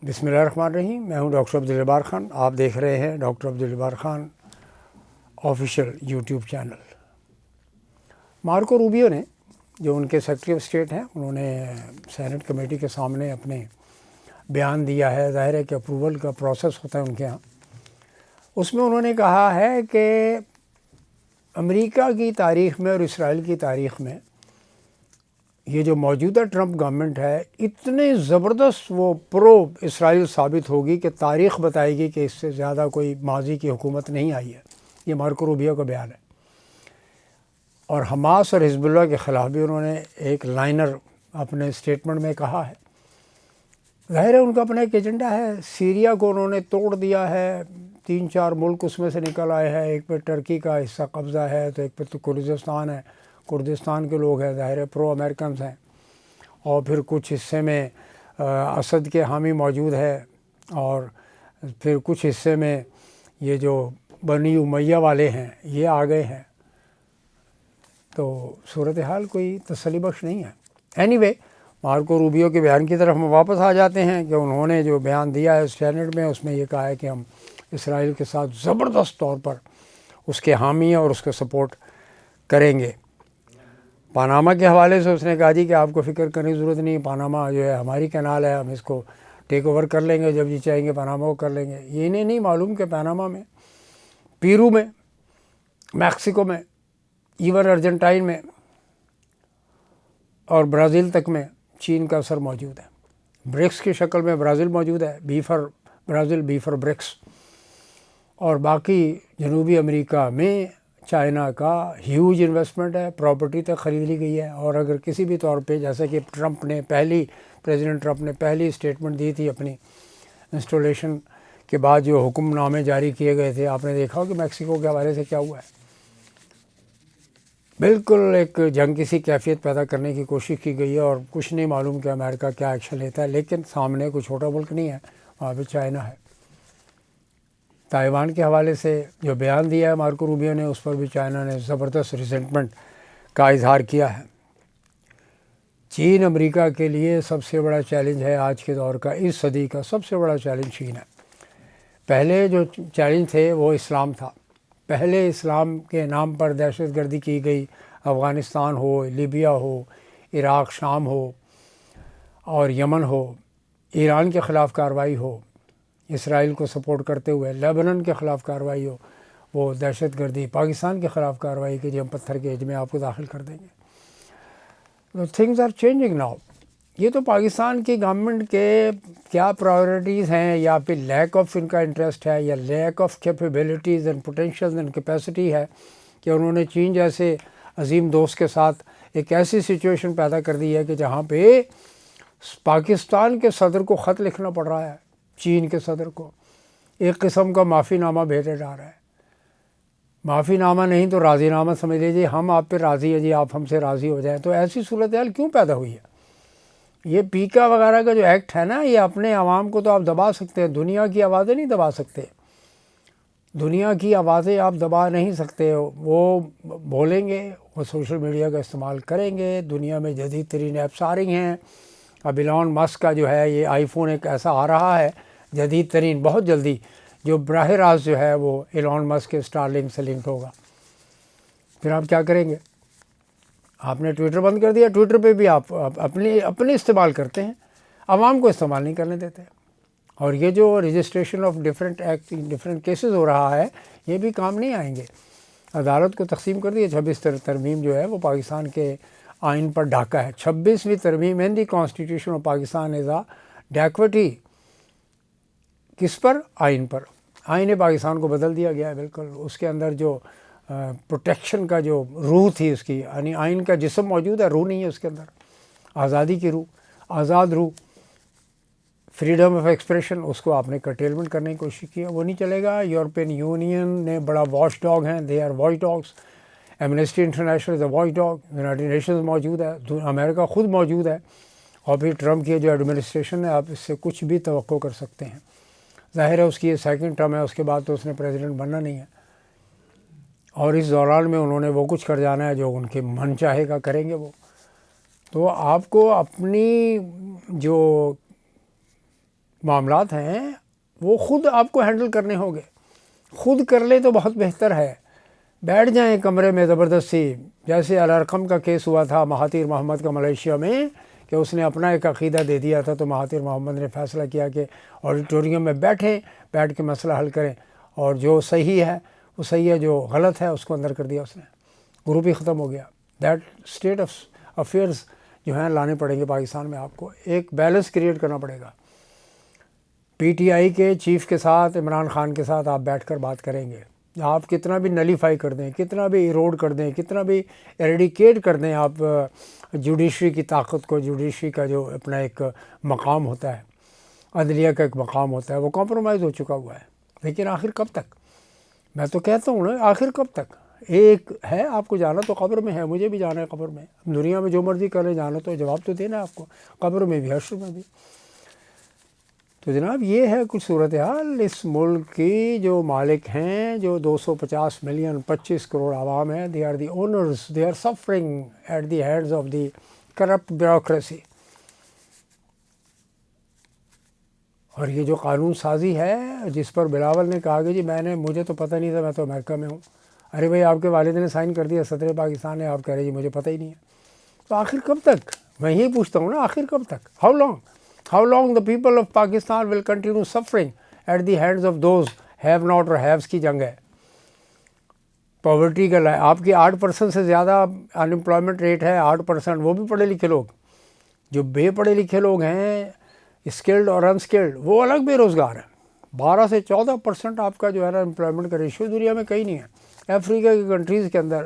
بسم اللہ الرحمن الرحیم. میں ہوں ڈاکٹر عبدالجبار خان. آپ دیکھ رہے ہیں doctor Abdul Jabbar Khan official YouTube channel. Marco Rubio نے جو ان کے سیکرٹری آف اسٹیٹ ہیں، انہوں نے سینٹ کمیٹی کے سامنے اپنے بیان دیا ہے. ظاہر ہے کہ اپروول کا پروسیس ہوتا ہے ان کے ہاں. اس میں انہوں نے کہا ہے کہ امریکہ کی تاریخ میں اور اسرائیل کی تاریخ میں یہ جو موجودہ ٹرمپ گورنمنٹ ہے اتنے زبردست وہ پرو اسرائیل ثابت ہوگی کہ تاریخ بتائے گی کہ اس سے زیادہ کوئی ماضی کی حکومت نہیں آئی ہے. یہ مارکو روبیو کا بیان ہے. اور حماس اور حزب اللہ کے خلاف بھی انہوں نے ایک لائنر اپنے اسٹیٹمنٹ میں کہا ہے. ظاہر ہے ان کا اپنا ایک ایجنڈا ہے. سیریا کو انہوں نے توڑ دیا ہے، 3-4 ملک اس میں سے نکل آئے ہیں. ایک پہ ٹرکی کا حصہ قبضہ ہے، تو ایک پہ تو کردستان ہے. کردستان کے لوگ ہیں، ظاہر ہے پرو امریکنز ہیں. اور پھر کچھ حصے میں اسد کے حامی موجود ہے، اور پھر کچھ حصے میں یہ جو بنی امیہ والے ہیں یہ آ گئے ہیں. تو صورتحال کوئی تسلی بخش نہیں ہے. اینی وے، مارکو روبیو کے بیان کی طرف ہم واپس آ جاتے ہیں کہ انہوں نے جو بیان دیا ہے سینٹ میں، اس میں یہ کہا ہے کہ ہم اسرائیل کے ساتھ زبردست طور پر اس کے حامی ہیں اور اس کو سپورٹ کریں گے. پاناما کے حوالے سے اس نے کہا جی کہ آپ کو فکر کرنے کی ضرورت نہیں. پاناما جو ہے ہماری کینال ہے، ہم اس کو ٹیک اوور کر لیں گے، جب جی چاہیں گے پاناما کو کر لیں گے. یہ انہیں نہیں معلوم کہ پاناما میں، پیرو میں، میکسیکو میں، ایون ارجنٹائن میں اور برازیل تک میں چین کا اثر موجود ہے. برکس کی شکل میں برازیل موجود ہے، B for Brazil, B for BRICS. اور باقی جنوبی امریکہ میں چائنا کا ہیوج انویسٹمنٹ ہے، پراپرٹی تک خرید لی گئی ہے. اور اگر کسی بھی طور پہ، جیسا کہ پریزیڈنٹ ٹرمپ نے پہلی اسٹیٹمنٹ دی تھی اپنی انسٹالیشن کے بعد جو حکم نامے جاری کیے گئے تھے، آپ نے دیکھا ہو کہ میکسیکو کے حوالے سے کیا ہوا ہے. بالکل ایک جنگ کسی کیفیت پیدا کرنے کی کوشش کی گئی ہے، اور کچھ نہیں معلوم کہ امریکہ کیا ایکشن لیتا ہے. لیکن سامنے کوئی چھوٹا ملک نہیں ہے، وہاں پہ چائنا ہے. تائیوان کے حوالے سے جو بیان دیا ہے مارکو روبیو نے، اس پر بھی چائنا نے زبردست ریزنٹمنٹ کا اظہار کیا ہے. چین امریکہ کے لیے سب سے بڑا چیلنج ہے آج کے دور کا، اس صدی کا سب سے بڑا چیلنج چین ہے. پہلے جو چیلنج تھے وہ اسلام تھا. پہلے اسلام کے نام پر دہشت گردی کی گئی، افغانستان ہو، لیبیا ہو، عراق شام ہو اور یمن ہو. ایران کے خلاف کارروائی ہو، اسرائیل کو سپورٹ کرتے ہوئے لیبنان کے خلاف کارروائی ہو، وہ دہشت گردی. پاکستان کے خلاف کارروائی کی جی ہم پتھر کے ایج میں آپ کو داخل کر دیں گے. Things are changing now. یہ تو پاکستان کی گورنمنٹ کے کیا پرائیورٹیز ہیں، یا پھر لیک آف ان کا انٹرسٹ ہے، یا lack of capabilities and potential and capacity ہے کہ انہوں نے چین جیسے عظیم دوست کے ساتھ ایک ایسی سچویشن پیدا کر دی ہے کہ جہاں پہ پاکستان کے صدر کو خط لکھنا پڑ رہا ہے، چین کے صدر کو ایک قسم کا معافی نامہ بھیجا جا رہا ہے. معافی نامہ نہیں تو راضی نامہ سمجھ لیجیے، ہم آپ پہ راضی ہیں جی، آپ ہم سے راضی ہو جائیں. تو ایسی صورتحال کیوں پیدا ہوئی ہے؟ یہ پیکا وغیرہ کا جو ایکٹ ہے نا، یہ اپنے عوام کو تو آپ دبا سکتے ہیں، دنیا کی آوازیں نہیں دبا سکتے. دنیا کی آوازیں آپ دبا نہیں سکتے. وہ بولیں گے، وہ سوشل میڈیا کا استعمال کریں گے. دنیا میں جدید ترین ایپس آ رہی ہیں. اب ایلون مسک کا جو ہے یہ آئی فون ایک ایسا آ رہا ہے جدید ترین، بہت جلدی، جو براہ راست جو ہے وہ ایلون مسک کے اسٹار لنک سے لنک ہوگا. پھر آپ کیا کریں گے؟ آپ نے ٹویٹر بند کر دیا، ٹویٹر پہ بھی آپ اپنے استعمال کرتے ہیں، عوام کو استعمال نہیں کرنے دیتے. اور یہ جو registration of different act different cases ہو رہا ہے، یہ بھی کام نہیں آئیں گے. عدالت کو تقسیم کر دی. 26 ترمیم جو ہے وہ پاکستان کے آئین پر ڈاکہ ہے. 26ویں ترمیم ان دی کانسٹیٹیوشن آف پاکستان از اے ڈیکوٹی. کس پر؟ آئین پر. آئین پاکستان کو بدل دیا گیا ہے بالکل. اس کے اندر جو پروٹیکشن کا جو روح تھی اس کی، یعنی آئین کا جسم موجود ہے، روح نہیں ہے اس کے اندر. آزادی کی روح، آزاد روح، فریڈم آف ایکسپریشن، اس کو آپ نے کرٹیلمنٹ کرنے کی کوشش کی ہے. وہ نہیں چلے گا. یورپین یونین نے بڑا واچ ڈاگ ہیں، they are watch dogs. Amnesty International is a watch dog. United Nations موجود ہے، امریکہ خود موجود ہے. اور پھر ٹرمپ کی جو ایڈمنسٹریشن ہے، آپ اس سے کچھ بھی توقع کر سکتے ہیں. ظاہر ہے اس کی یہ سیکنڈ ٹرم ہے، اس کے بعد تو اس نے پریزیڈنٹ بننا نہیں ہے. اور اس دوران میں انہوں نے وہ کچھ کر جانا ہے جو ان کے من چاہے گا کریں گے وہ. تو آپ کو اپنی جو معاملات ہیں وہ خود آپ کو ہینڈل کرنے ہوں گے. خود کر لیں تو بہت بہتر ہے. بیٹھ جائیں کمرے میں زبردستی، جیسے الارقم کا کیس ہوا تھا مہاتیر محمد کا ملیشیا میں، کہ اس نے اپنا ایک عقیدہ دے دیا تھا، تو مہاتیر محمد نے فیصلہ کیا کہ آڈیٹوریم میں بیٹھ کے مسئلہ حل کریں، اور جو صحیح ہے وہ صحیح ہے، جو غلط ہے اس کو اندر کر دیا اس نے. گروپ ہی ختم ہو گیا. دیٹ اسٹیٹ آف افیئرس جو ہیں لانے پڑیں گے پاکستان میں. آپ کو ایک بیلنس کریٹ کرنا پڑے گا. پی ٹی آئی کے چیف کے ساتھ، عمران خان کے ساتھ آپ بیٹھ کر بات کریں گے. آپ کتنا بھی نلیفائی کر دیں، کتنا بھی ایروڈ کر دیں، کتنا بھی ایریڈیکیٹ کر دیں آپ جوڈیشری کی طاقت کو، جوڈیشری کا جو اپنا ایک مقام ہوتا ہے، عدلیہ کا ایک مقام ہوتا ہے، وہ کمپرومائز ہو چکا ہوا ہے. لیکن آخر کب تک؟ میں تو کہتا ہوں نا، آخر کب تک؟ ایک ہے آپ کو جانا تو قبر میں ہے، مجھے بھی جانا ہے قبر میں. دنیا میں جو مرضی کریں، جانا تو جواب تو دینا ہے آپ کو، قبر میں بھی حشر میں بھی. تو جناب یہ ہے کچھ صورتحال اس ملک کی. جو مالک ہیں، جو 250 ملین 25 کروڑ عوام ہیں، they are the owners, they are suffering at the hands of the corrupt bureaucracy. اور یہ جو قانون سازی ہے جس پر بلاول نے کہا کہ جی مجھے تو پتہ نہیں تھا، میں تو امریکہ میں ہوں. ارے بھائی آپ کے والد نے سائن کر دیا، صدر پاکستان نے، آپ کہہ رہے جی مجھے پتہ ہی نہیں ہے. تو آخر کب تک؟ میں یہی پوچھتا ہوں نا، آخر کب تک؟ How long the people of Pakistan will continue suffering at the hands of those have not or haves کی جنگ ہے. پاورٹی کا آپ کی 8% سے زیادہ انمپلائمنٹ ریٹ ہے. 8%، وہ بھی پڑھے لکھے لوگ. جو بے پڑھے لکھے لوگ ہیں، اسکلڈ اور انسکلڈ، وہ الگ بے روزگار ہیں. 12 سے 14% آپ کا جو ہے نا امپلائمنٹ کا ریشیو دنیا میں کہیں نہیں ہے. افریقہ کی کنٹریز کے اندر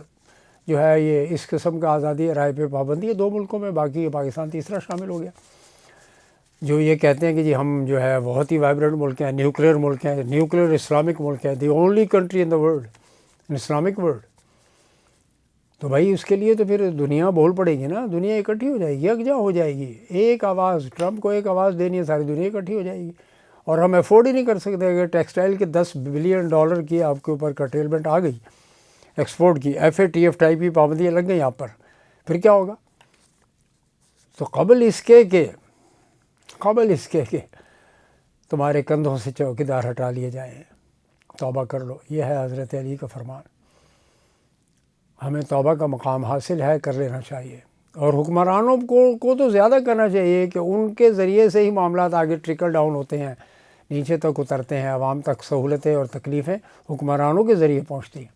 جو ہے یہ اس قسم کا آزادی رائے پہ پابندی ہے 2 ملکوں میں، باقی پاکستان تیسرا شامل ہو گیا. جو یہ کہتے ہیں کہ جی ہم جو ہے بہت ہی وائبرنٹ ملک ہیں، نیوکلیئر ملک ہیں، نیوکلیئر اسلامک ملک ہے، the only country in the world, Islamic world. تو بھائی اس کے لیے تو پھر دنیا بول پڑے گی نا، دنیا اکٹھی ہو جائے گی، یکجا ہو جائے گی. ایک آواز، ٹرمپ کو ایک آواز دینی ہے، ساری دنیا اکٹھی ہو جائے گی. اور ہم افورڈ ہی نہیں کر سکتے اگر ٹیکسٹائل کے $10 بلین کی آپ کے اوپر کرٹیلمنٹ آ گئی ایکسپورٹ کی، FATF ٹائپ کی پابندیاں لگ گئیں آپ پر، پھر کیا ہوگا؟ تو قبل اس کے کہ تمہارے کندھوں سے چوکیدار ہٹا لیے جائیں، توبہ کر لو. یہ ہے حضرت علی کا فرمان. ہمیں توبہ کا مقام حاصل ہے، کر لینا چاہیے. اور حکمرانوں کو تو زیادہ کرنا چاہیے کہ ان کے ذریعے سے ہی معاملات آگے ٹرکل ڈاؤن ہوتے ہیں، نیچے تک اترتے ہیں، عوام تک سہولتیں اور تکلیفیں حکمرانوں کے ذریعے پہنچتی ہیں.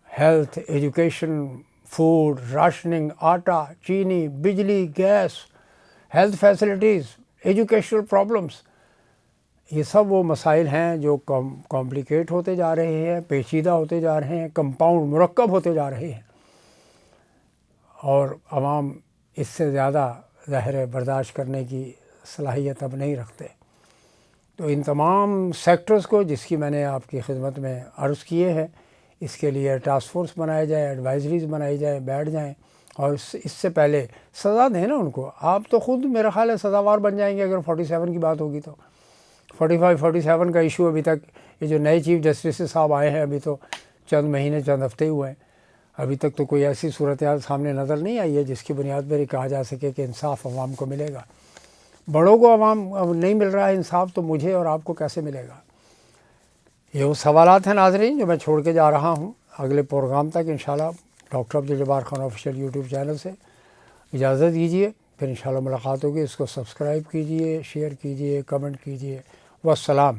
ہیلتھ، ایجوکیشن، فوڈ، راشننگ، آٹا، چینی، بجلی، gas, health facilities, educational problems, یہ سب وہ مسائل ہیں جو کمپلیکیٹ ہوتے جا رہے ہیں، پیچیدہ ہوتے جا رہے ہیں، کمپاؤنڈ، مرکب ہوتے جا رہے ہیں. اور عوام اس سے زیادہ ظاہر ہے برداشت کرنے کی صلاحیت اب نہیں رکھتے. تو ان تمام سیکٹرز کو جس کی میں نے آپ کی خدمت میں عرض کیے ہیں، اس کے لیے ٹاسک فورس بنایا جائے، ایڈوائزریز بنائی جائے، بیٹھ جائیں اور اس سے پہلے سزا دیں نا ان کو. آپ تو خود میرا خیال ہے سزاوار بن جائیں گے اگر 47 کی بات ہوگی تو. 47 کا ایشو ابھی تک، یہ جو نئے چیف جسٹس صاحب آئے ہیں ابھی تو چند مہینے چند ہفتے ہوئے ہیں، ابھی تک تو کوئی ایسی صورتحال سامنے نظر نہیں آئی ہے جس کی بنیاد پر یہ کہا جا سکے کہ انصاف عوام کو ملے گا. بڑوں کو عوام نہیں مل رہا ہے انصاف، تو مجھے اور آپ کو کیسے ملے گا؟ یہ وہ سوالات ہیں ناظرین جو میں چھوڑ کے جا رہا ہوں. اگلے پروگرام تک انشاءاللہ doctor Abdul Jabbar Khan official YouTube channel سے اجازت دیجیے، پھر انشاءاللہ ملاقات ہوگی. اس کو سبسکرائب کیجیے، شیئر کیجیے، کمنٹ کیجیے. والسلام.